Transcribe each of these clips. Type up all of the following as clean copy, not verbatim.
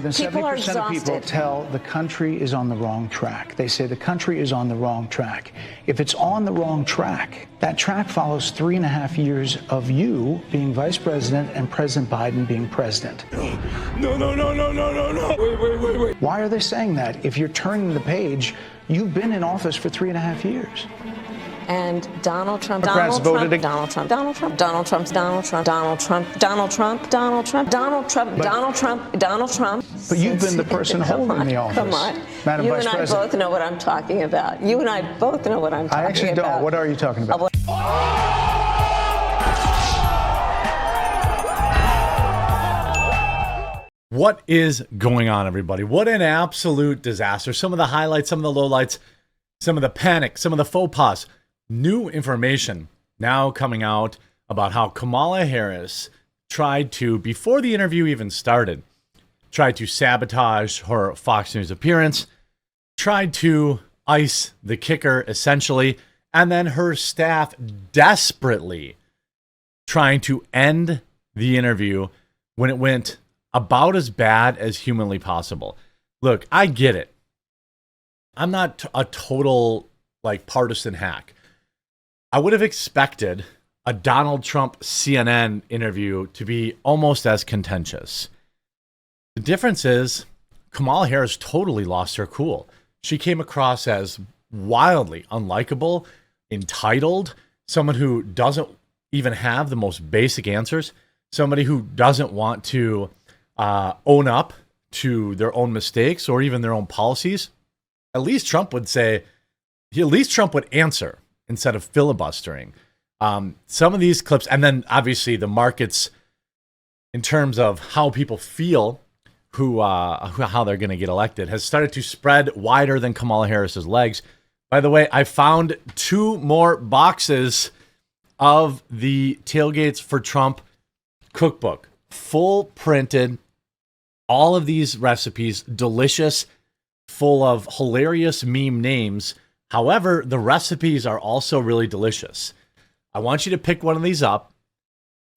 than 70% of people tell the country is on the wrong track. They say the country is on the wrong track. If it's on the wrong track, that track follows 3.5 years of you being vice president and President Biden being president. No. Wait. Why are they saying that? If you're turning the page, you've been in office for 3.5 years. And Donald Trump, Democrats voted against Donald Trump, Donald Trump, Donald Trump, Donald Trump, Donald Trump, Donald Trump, Donald Trump, Donald Trump, Donald Trump, Donald Trump. But you've been the person holding the office. Come on. Madam You Vice and I President. both know what I'm talking about. You and I both know what I'm talking about. I actually don't. What are you talking about? What is going on, everybody? What an absolute disaster. Some of the highlights, some of the lowlights, some of the panic, some of the faux pas. New information now coming out about how Kamala Harris tried to, before the interview even started, tried to sabotage her Fox News appearance, tried to ice the kicker, essentially, and then her staff desperately trying to end the interview when it went about as bad as humanly possible. Look, I get it. I'm not a total partisan hack. I would have expected a Donald Trump CNN interview to be almost as contentious. The difference is Kamala Harris totally lost her cool. She came across as wildly unlikable, entitled, someone who doesn't even have the most basic answers, somebody who doesn't want to own up to their own mistakes or even their own policies. At least Trump would answer instead of filibustering. Some of these clips, and then obviously the markets in terms of how people feel how they're going to get elected has started to spread wider than Kamala Harris's legs. By the way, I found 2 more boxes of the Tailgates for Trump cookbook, full printed, all of these recipes, delicious, full of hilarious meme names. However, the recipes are also really delicious. I want you to pick one of these up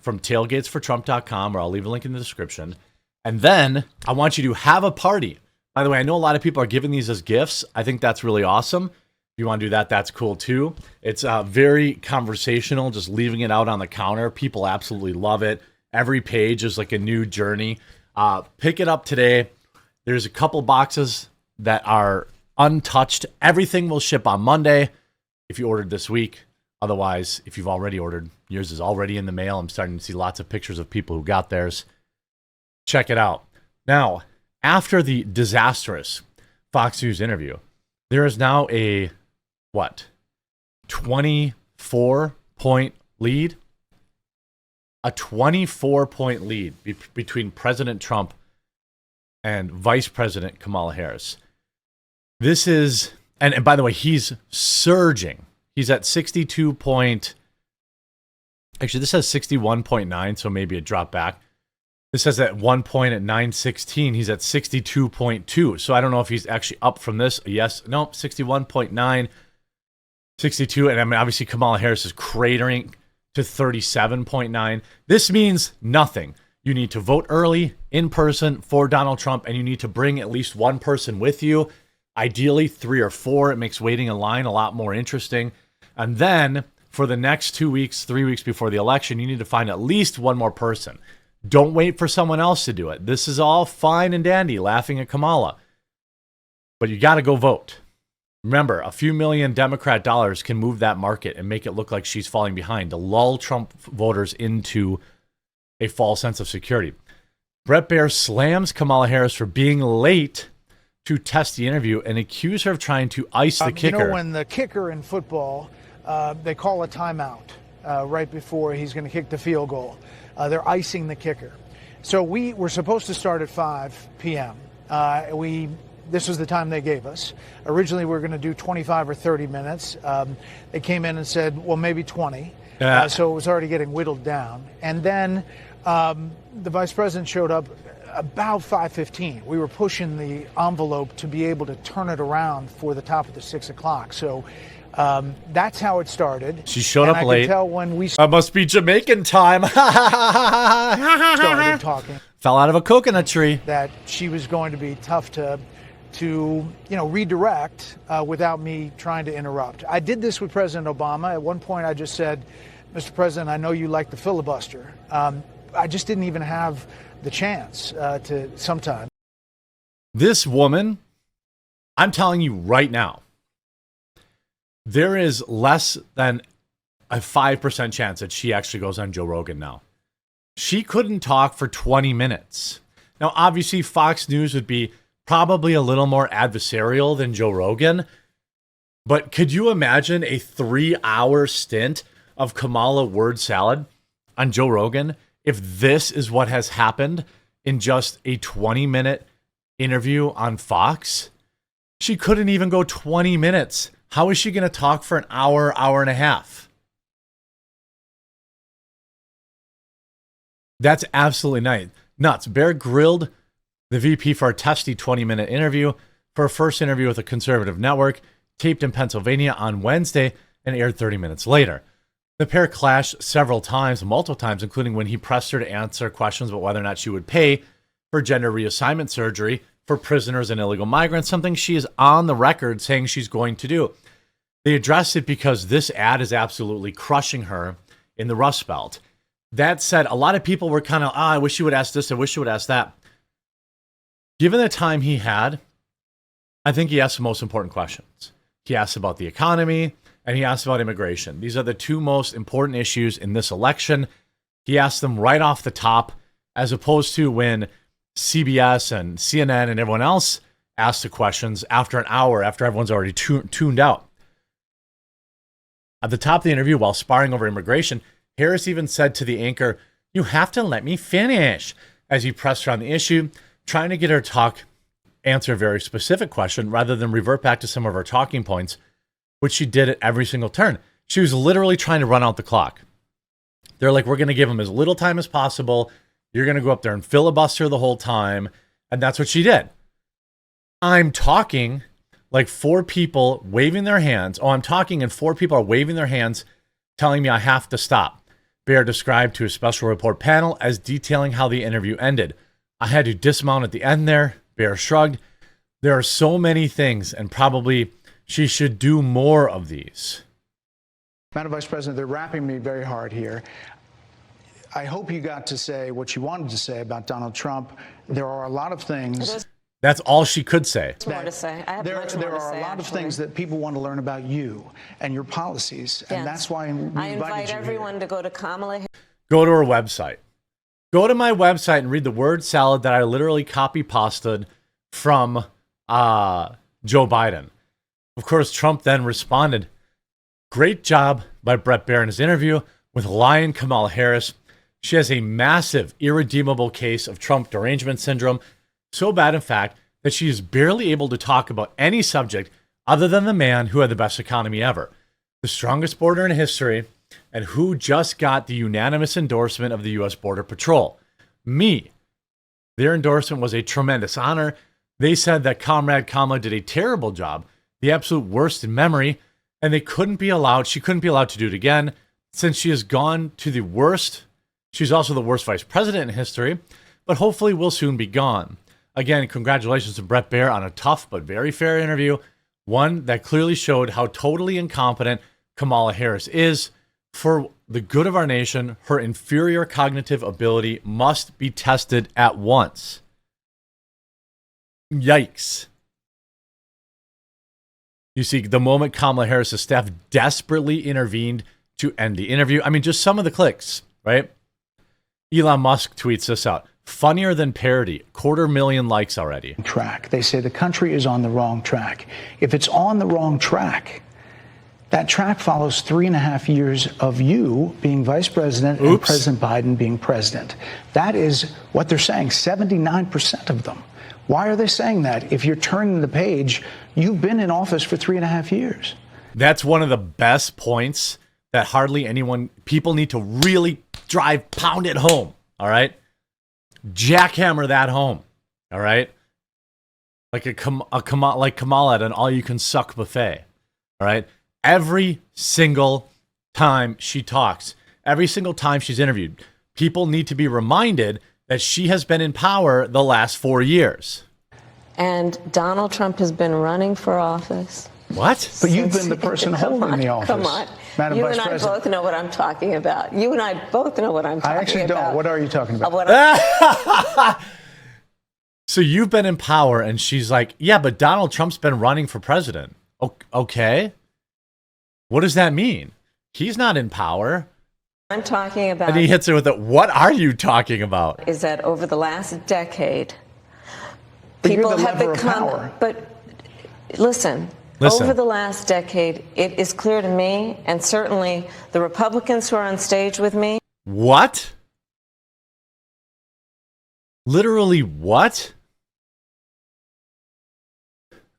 from tailgatesfortrump.com, or I'll leave a link in the description. And then I want you to have a party. By the way, I know a lot of people are giving these as gifts. I think that's really awesome. If you want to do that, that's cool too. It's very conversational, just leaving it out on the counter. People absolutely love it. Every page is like a new journey. Pick it up today. There's a couple boxes that are untouched. Everything will ship on Monday if you ordered this week. Otherwise, if you've already ordered, yours is already in the mail. I'm starting to see lots of pictures of people who got theirs. Check it out. Now, after the disastrous Fox News interview, there is now a 24-point lead? A 24-point lead between President Trump and Vice President Kamala Harris. This is, and by the way, he's surging. He's at 62 point, actually this says 61.9, so maybe it dropped back. This says at one point at 9:16, he's at 62.2. So I don't know if he's actually up from this. Yes, no, 61.9, 62. And I mean, obviously Kamala Harris is cratering to 37.9. This means nothing. You need to vote early, in person, for Donald Trump, and you need to bring at least one person with you. Ideally, 3 or 4. It makes waiting in line a lot more interesting. And then for the next 2 weeks, 3 weeks before the election, you need to find at least one more person. Don't wait for someone else to do it. This is all fine and dandy, laughing at Kamala. But you got to go vote. Remember, a few million Democrat dollars can move that market and make it look like she's falling behind to lull Trump voters into a false sense of security. Brett Baer slams Kamala Harris for being late to test the interview and accuse her of trying to ice the kicker. You know, when the kicker in football, they call a timeout right before he's going to kick the field goal. They're icing the kicker. So we were supposed to start at 5 p.m. This was the time they gave us. Originally, we were going to do 25 or 30 minutes. They came in and said, well, maybe 20. So it was already getting whittled down. And then the vice president showed up about 5:15. We were pushing the envelope to be able to turn it around for the top of the 6 o'clock. So That's how it started. She showed And up I late. could tell when we That must be Jamaican time. started talking Fell out of a coconut tree. that she was going to be tough to redirect without me trying to interrupt. I did this with President Obama. At one point, I just said, Mr. President, I know you like the filibuster. I just didn't even have the chance to sometimes. This woman, I'm telling you right now, there is less than a 5% chance that she actually goes on Joe Rogan now. She couldn't talk for 20 minutes. Now, obviously, Fox News would be probably a little more adversarial than Joe Rogan. But could you imagine a 3-hour stint of Kamala word salad on Joe Rogan if this is what has happened in just a 20-minute interview on Fox? She couldn't even go 20 minutes. How is she going to talk for an hour, hour and a half? That's absolutely nuts. Bear grilled the VP for a testy 20-minute interview for a first interview with a conservative network, taped in Pennsylvania on Wednesday and aired 30 minutes later. The pair clashed several times, multiple times, including when he pressed her to answer questions about whether or not she would pay for gender reassignment surgery for prisoners and illegal migrants, something she is on the record saying she's going to do. They addressed it because this ad is absolutely crushing her in the Rust Belt. That said, a lot of people were kind of, I wish you would ask this, I wish you would ask that. Given the time he had, I think he asked the most important questions. He asked about the economy and he asked about immigration. These are the two most important issues in this election. He asked them right off the top, as opposed to when CBS and CNN and everyone else asked the questions after an hour, after everyone's already tuned out. At the top of the interview, while sparring over immigration, Harris even said to the anchor, "You have to let me finish," as he pressed her on the issue, trying to get her to answer a very specific question rather than revert back to some of her talking points, which she did at every single turn. She was literally trying to run out the clock. They're like, we're going to give him as little time as possible. You're going to go up there and filibuster the whole time. And that's what she did. I'm talking like 4 people waving their hands. I'm talking and 4 people are waving their hands, telling me I have to stop. Bear described to a special report panel as detailing how the interview ended. I had to dismount at the end there. Bear shrugged. There are so many things, and probably she should do more of these. Madam Vice President, they're rapping me very hard here. I hope you got to say what you wanted to say about Donald Trump. There are a lot of things. That's all she could say. More to say. I have much more There to are say, a lot of things that people want to learn about you and your policies, and that's why we I invited invite you everyone here. to go to Kamala. Go to her website. Go to my website and read the word salad that I literally copy-pasted from Joe Biden. Of course, Trump then responded, "Great job by Bret Baier in his interview with Lion Kamala Harris. She has a massive, irredeemable case of Trump derangement syndrome. So bad, in fact, that she is barely able to talk about any subject other than the man who had the best economy ever, the strongest border in history, and who just got the unanimous endorsement of the U.S. Border Patrol. Me. Their endorsement was a tremendous honor. They said that Comrade Kamala did a terrible job, the absolute worst in memory, and she couldn't be allowed to do it again since she has gone to the worst. She's also the worst vice president in history, but hopefully will soon be gone." Again, congratulations to Bret Baier on a tough but very fair interview, one that clearly showed how totally incompetent Kamala Harris is. For the good of our nation, her inferior cognitive ability must be tested at once. Yikes. You see, the moment Kamala Harris' staff desperately intervened to end the interview, I mean, just some of the clicks, right? Elon Musk tweets this out. "Funnier than parody. 250,000 likes already." Track. They say the country is on the wrong track. If it's on the wrong track, that track follows 3.5 years of you being vice president and President Biden being president. That is what they're saying, 79% of them. Why are they saying that? If you're turning the page, you've been in office for 3.5 years. That's one of the best points that hardly anyone, people need to really pound it home, all right? Jackhammer that home, all right? Like like Kamala at an all-you-can-suck buffet, all right? every single time she talks, every single time she's interviewed. People need to be reminded that she has been in power the last 4 years. And Donald Trump has been running for office. What? But you've been the person holding the office. Come on. Madam You Vice and I President. both know what I'm talking about. You and I both know what I'm talking about. I actually don't. What are you talking about? So you've been in power, and she's like, yeah, but Donald Trump's been running for president. Okay. What does that mean? He's not in power. I'm talking about And he hits her with it. What are you talking about? is that over the last decade, But you're people the have lever of become. power. But listen, over the last decade, it is clear to me, and certainly the Republicans who are on stage with me. What? Literally what?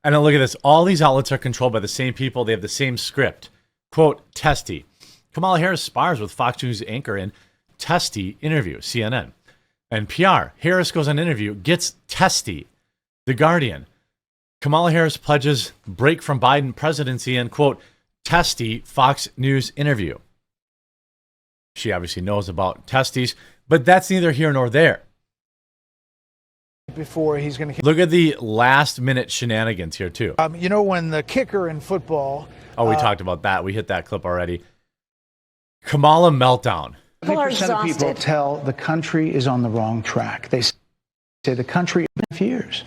And now look at this. All these outlets are controlled by the same people. They have the same script. Quote, testy. Kamala Harris spars with Fox News anchor in testy interview, CNN. And PR, Harris goes on interview, gets testy. The Guardian. Kamala Harris pledges break from Biden presidency in, quote, testy Fox News interview. She obviously knows about testes, but that's neither here nor there. Before he's going to Look at the last minute shenanigans here, too. you know, when the kicker in football, Oh, we talked about that. We hit that clip already. Kamala meltdown. People are 70% of people exhausted. tell the country is on the wrong track. They say the country in fears.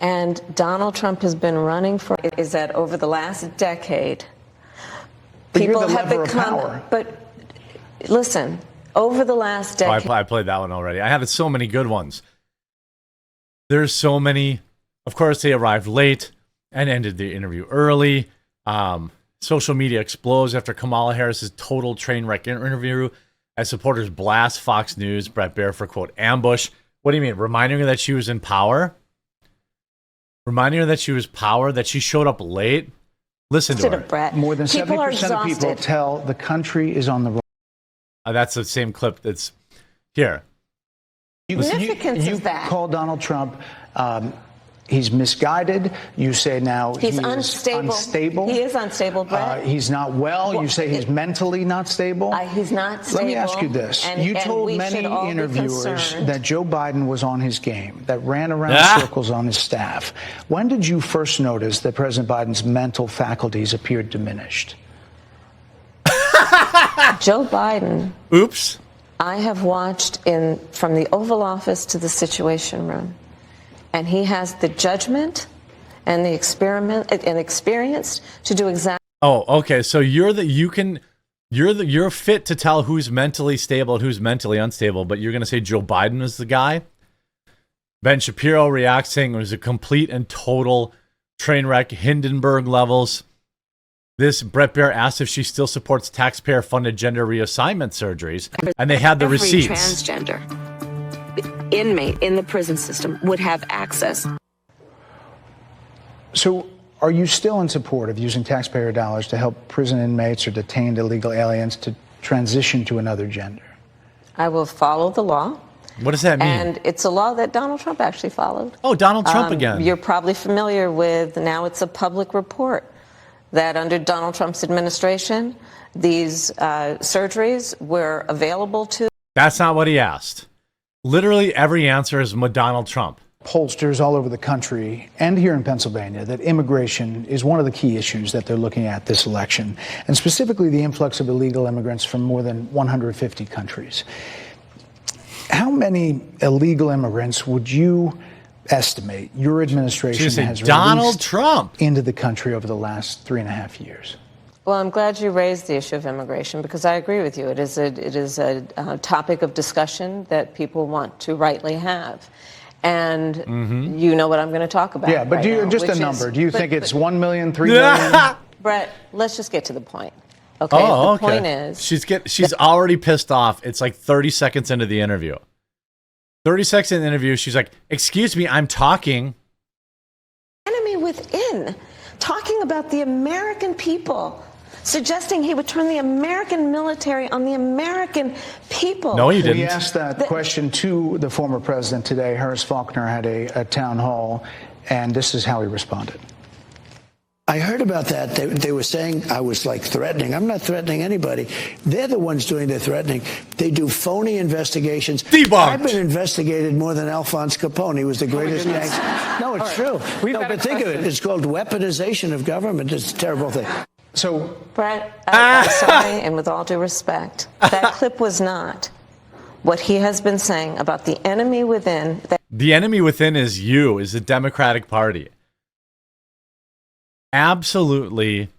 And Donald Trump has been running for is that over the last decade, But you're people the have lever of become. power. But listen, over the last Oh, decade, I played that one already. I had so many good ones. There's so many. Of course, they arrived late and ended the interview early. Social media explodes after Kamala Harris's total train wreck interview as supporters blast Fox News, Brett Baier for, quote, ambush. What do you mean? Reminding her that she was in power? Reminding her that she was power, that she showed up late? Listen to her. Brett. More than People are 70% of people exhausted. tell the country is on the wrong That's the same clip that's here. Significance you of that. call Donald Trump, he's misguided. You say now He's he unstable. is unstable. He is unstable, Brett. He's not well. You say he's mentally not stable. He's not stable. Let me ask you this. You told we many should all be interviewers concerned. that Joe Biden was on his game, that ran around circles on his staff. When did you first notice that President Biden's mental faculties appeared diminished? Joe Biden, Oops. I have watched from the Oval Office to the Situation Room, and he has the judgment and the experience to do exactly. Oh, okay. So you're fit to tell who's mentally stable and who's mentally unstable, but you're going to say Joe Biden is the guy? Ben Shapiro reacts saying it was a complete and total train wreck, Hindenburg levels. This Brett Baier asked if she still supports taxpayer-funded gender reassignment surgeries, and they had the Every receipts. transgender inmate in the prison system would have access. So are you still in support of using taxpayer dollars to help prison inmates or detained illegal aliens to transition to another gender? I will follow the law. What does that mean? And it's a law that Donald Trump actually followed. Oh, Donald Trump again. You're probably familiar with, now it's a public report, that under Donald Trump's administration, these surgeries were available to. That's not what he asked. Literally every answer is Donald Trump. Pollsters all over the country and here in Pennsylvania that immigration is one of the key issues that they're looking at this election, and specifically the influx of illegal immigrants from more than 150 countries. How many illegal immigrants would you estimate your administration has Donald released Trump into the country over the last 3.5 years? Well, I'm glad you raised the issue of immigration because I agree with you. It is a topic of discussion that people want to rightly have. And you know what I'm going to talk about. Yeah, but right do you now, just a which number? is- Do you but- think it's but- 1 million, 3 million? Brett, let's just get to the point. Okay. Oh, the okay. point is, she's already pissed off. It's like 30 seconds into the interview. 30 seconds in the interview, she's like, "Excuse me, I'm talking." enemy within, talking about the American people, suggesting he would turn the American military on the American people. No, he didn't. We asked that question to the former president today. Harris Faulkner had a town hall, and this is how he responded. I heard about that. They were saying I was like threatening. I'm not threatening anybody. They're the ones doing the threatening. They do phony investigations. Debunked. I've been investigated more than Alphonse Capone. He was the greatest gangster. No, it's true. No, but think of it. It's called weaponization of government. It's a terrible thing. So, Brett, I'm sorry, and with all due respect, that clip was not what he has been saying about the enemy within. The enemy within is the Democratic Party. Absolutely,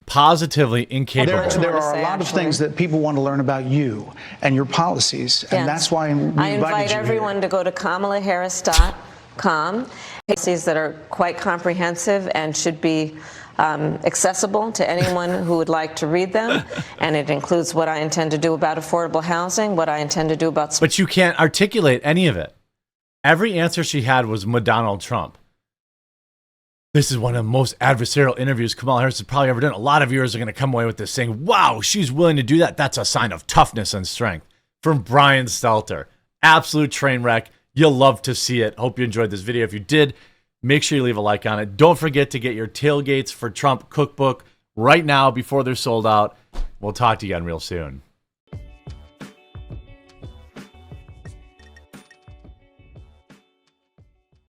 positively incapable. there are a lot of things that people want to learn about you and your policies, and that's why we I invited invite you everyone here. to go to kamalaharris.com. Policies that are quite comprehensive and should be accessible to anyone who would like to read them. And it includes what I intend to do about affordable housing, what I intend to do about... But you can't articulate any of it. Every answer she had was Donald Trump. This is one of the most adversarial interviews Kamala Harris has probably ever done. A lot of viewers are going to come away with this saying, wow, she's willing to do that. That's a sign of toughness and strength. From Brian Stelter. Absolute train wreck. You'll love to see it. Hope you enjoyed this video. If you did, make sure you leave a like on it. Don't forget to get your Tailgates for Trump cookbook right now before they're sold out. We'll talk to you again real soon.